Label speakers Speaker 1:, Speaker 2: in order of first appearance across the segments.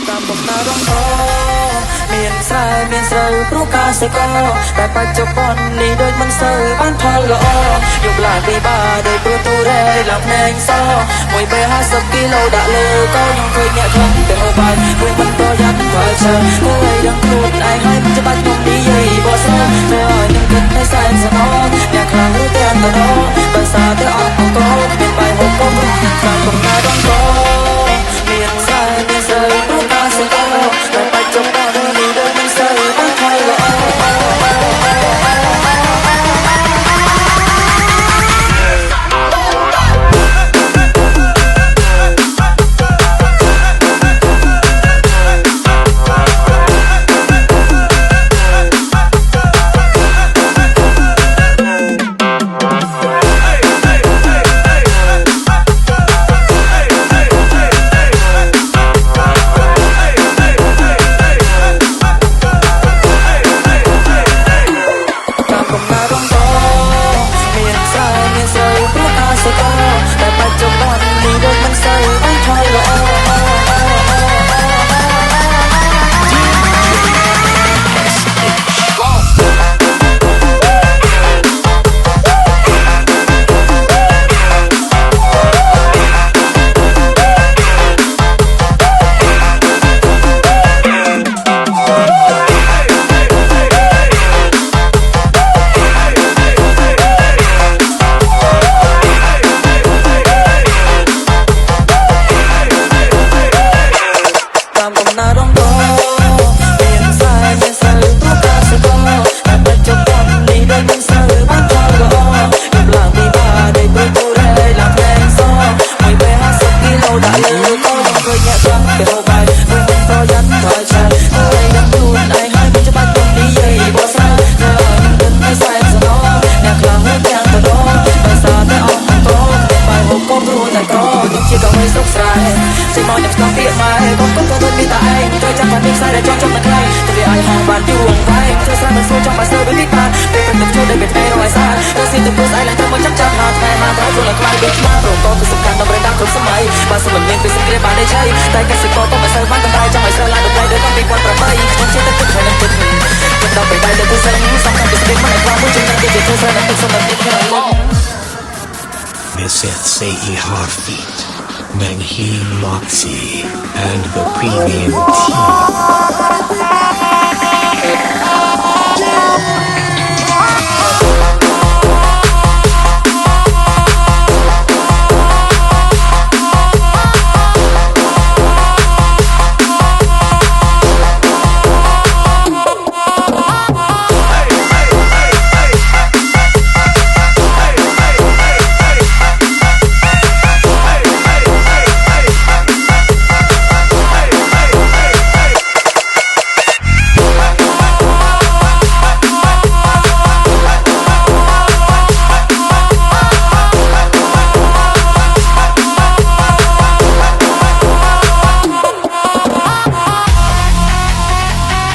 Speaker 1: តាមបំណងរងអមានស្រែមានស្រូវព្រោះការសិកតែបច្ចុប្បន្ននេះដូចមិនសូវបានផលល្អយប់ឡើងពីបាដោយព្រោះទូរ៉េឡើងភ្នែងសមួយពេល50គីឡូដាក់លើក៏ខ្ញុំឃើញអ្នកខ្លះតែអូបាយព្រោះមិនប្រយ័ត្នបើឈើហើយដឹងខ្លួនឯងហើយមិនច្បាច់ខ្ញុំនិយាយបោះស្រោធ្វើឲ្យនឹងគិតនៅសែនសណអ្នកខ្លះឬទាំងតដោបើសារតែអស់អង្គមានបាយហូបក៏មិនតាមបំណងរងមានស្រែមានស្រូវព្រោះការសិកតែបច្ចុប្បន្ននេះដូចមិនសូវបានផលល្អបើសិនមិនមានពេលសង្គ្រាមបានទេឆៃតែកសិករក៏មិនសូវបានកម្រៃចង់ឲ្យស្រូវឡើងដល់ពេលដល់2008ខ្ញុំជឿតែទឹកហើយនឹងទឹកដល់ពេលដែលទៅសិនសំខាន់ទៅស្ដីមិនឲ្យខ្វះមួយជំនាញគេធ្វើស្រូវនឹងទឹកសម្រាប់ទឹកខ្ញុំ
Speaker 2: Miss SAE Heartbeat, Mengheen Moxie, and the premium team.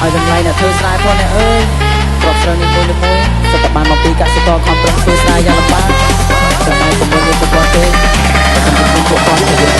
Speaker 2: ឲ្យតម្លៃអ្នកធ្វើស្រែផងអ្នកអើយគ្រាប់ស្រូវនីមួយៗសុទ្ធតែបានមកពីកសិករខំប្រឹងធ្វើស្រែយ៉ាងលំបាកតែតែពុំមានប្រព័ន្ធទេតែពុំមានពួកគាត់